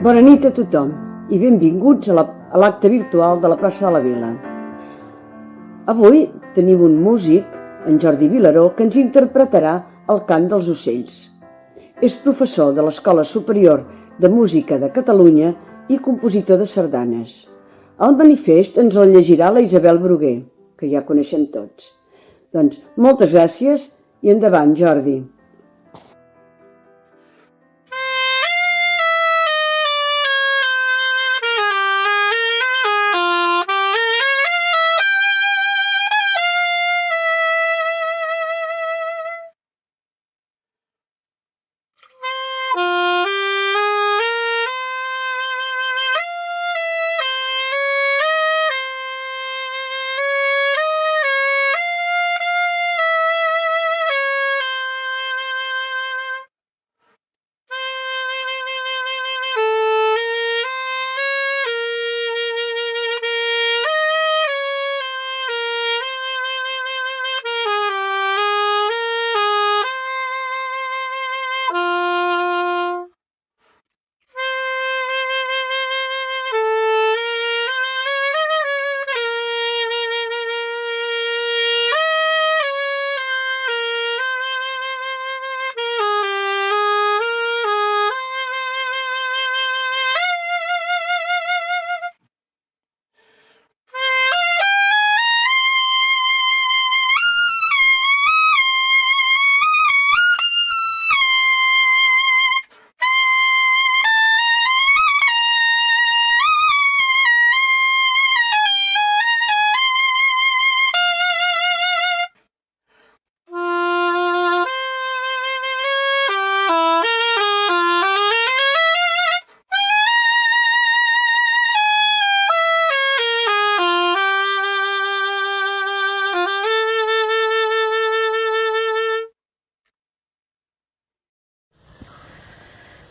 Bona nit a tothom i benvinguts a l'acte virtual de la plaça de la Vila. Avui tenim un músic, en Jordi Vilaró, que ens interpretarà el cant dels ocells. És professor de l'Escola Superior de Música de Catalunya i compositor de sardanes. El manifest ens el llegirà la Isabel Bruguer, que ja coneixem tots. Doncs moltes gràcies i endavant, Jordi.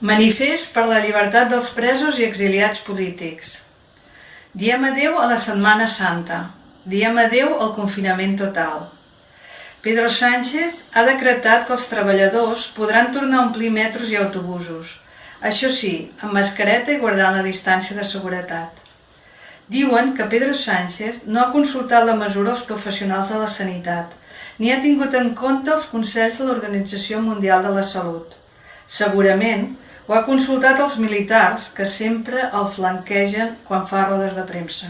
Manifest per la llibertat dels presos i exiliats polítics. Diem adéu a la Setmana Santa. Diem adéu al confinament total. Pedro Sánchez ha decretat que els treballadors podran tornar a omplir metros i autobusos. Això sí, amb mascareta i guardant la distància de seguretat. Diuen que Pedro Sánchez no ha consultat la mesura als professionals de la sanitat, ni ha tingut en compte els consells de l'Organització Mundial de la Salut. Segurament, ho ha consultat als militars, que sempre el flanquegen quan fa rodes de premsa.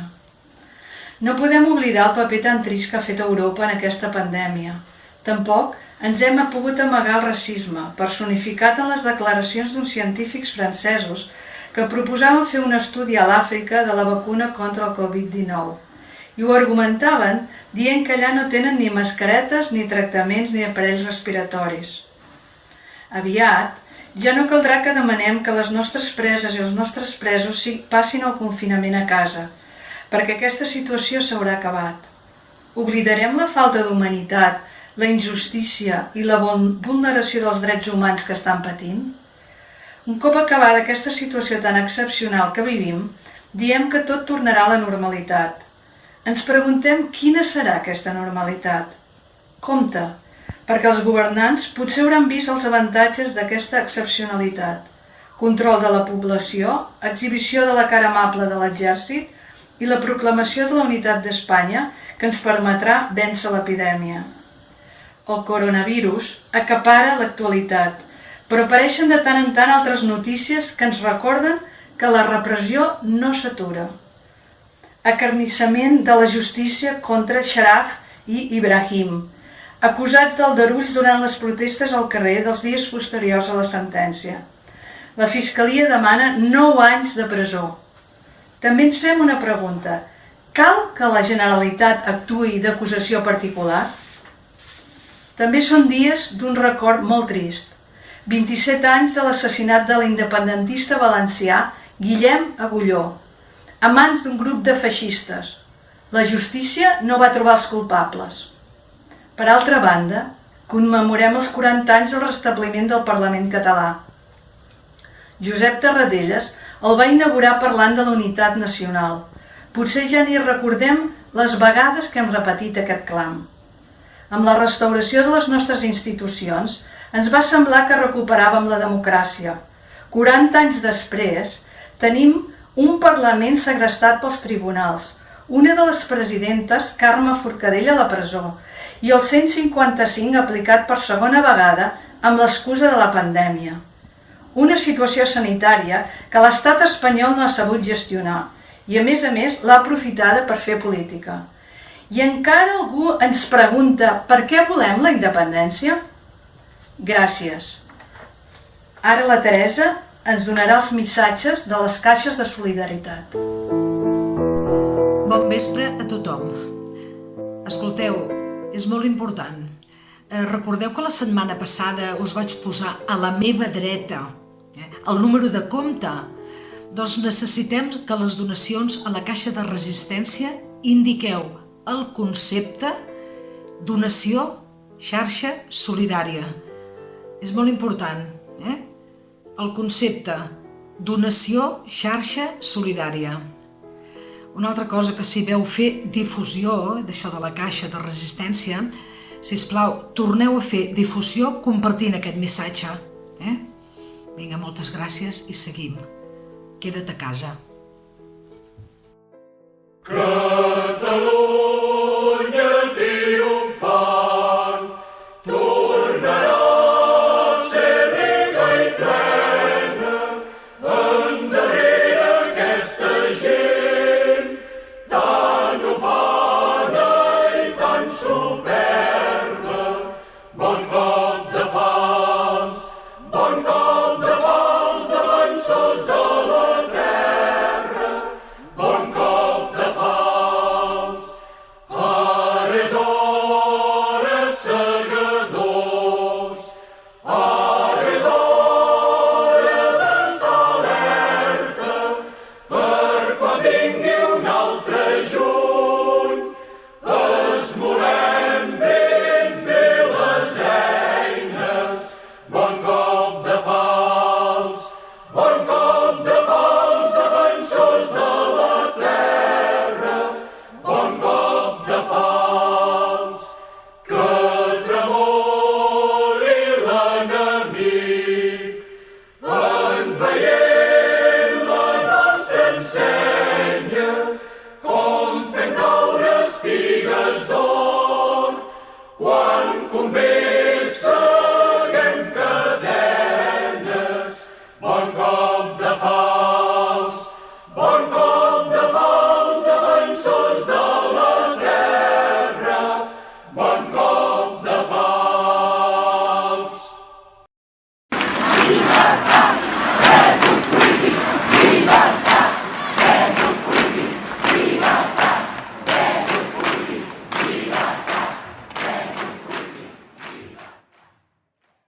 No podem oblidar el paper tan trist que ha fet Europa en aquesta pandèmia. Tampoc ens hem pogut amagar el racisme, personificat en les declaracions d'uns científics francesos que proposaven fer un estudi a l'Àfrica de la vacuna contra el Covid-19. I ho argumentaven dient que allà no tenen ni mascaretes, ni tractaments, ni aparells respiratoris. Aviat, ja no caldrà que demanem que les nostres preses i els nostres presos passin el confinament a casa, perquè aquesta situació s'haurà acabat. Oblidarem la falta d'humanitat, la injustícia i la vulneració dels drets humans que estan patint? Un cop acabada aquesta situació tan excepcional que vivim, diem que tot tornarà a la normalitat. Ens preguntem quina serà aquesta normalitat. Compte, perquè els governants potser hauran vist els avantatges d'aquesta excepcionalitat. Control de la població, exhibició de la cara amable de l'exèrcit i la proclamació de la unitat d'Espanya que ens permetrà vèncer l'epidèmia. El coronavirus acapara l'actualitat, però apareixen de tant en tant altres notícies que ens recorden que la repressió no s'atura. Acarnissament de la justícia contra Sharaf i Ibrahim, acusats d'aldarulls durant les protestes al carrer dels dies posteriors a la sentència. La Fiscalia demana 9 anys de presó. També ens fem una pregunta. Cal que la Generalitat actuï d'acusació particular? També són dies d'un record molt trist. 27 anys de l'assassinat de l'independentista valencià Guillem Agulló, a mans d'un grup de feixistes. La justícia no va trobar els culpables. Per altra banda, commemorem els 40 anys del restabliment del Parlament català. Josep Tarradellas el va inaugurar parlant de la unitat nacional. Potser ja ni recordem les vegades que hem repetit aquest clam. Amb la restauració de les nostres institucions, ens va semblar que recuperàvem la democràcia. 40 anys després, Tenim un Parlament segrestat pels tribunals, una de les presidentes, Carme Forcadell, a la presó, i el 155 aplicat per segona vegada amb l'excusa de la pandèmia. Una situació sanitària que l'estat espanyol no ha sabut gestionar i, a més, l'ha aprofitada per fer política. I encara algú ens pregunta per què volem la independència? Gràcies. Ara la Teresa ens donarà els missatges de les caixes de solidaritat. Bon vespre a tothom. Escolteu, és molt important. Recordeu que la setmana passada us vaig posar a la meva dreta el número de compte? Doncs necessitem que les donacions a la caixa de resistència indiqueu el concepte donació xarxa solidària. És molt important, el concepte donació xarxa solidària. Una altra cosa que si veu fer difusió d'això de la caixa de resistència, sisplau, torneu a fer difusió compartint aquest missatge. Vinga, moltes gràcies i seguim. Queda't a casa. Catalunya!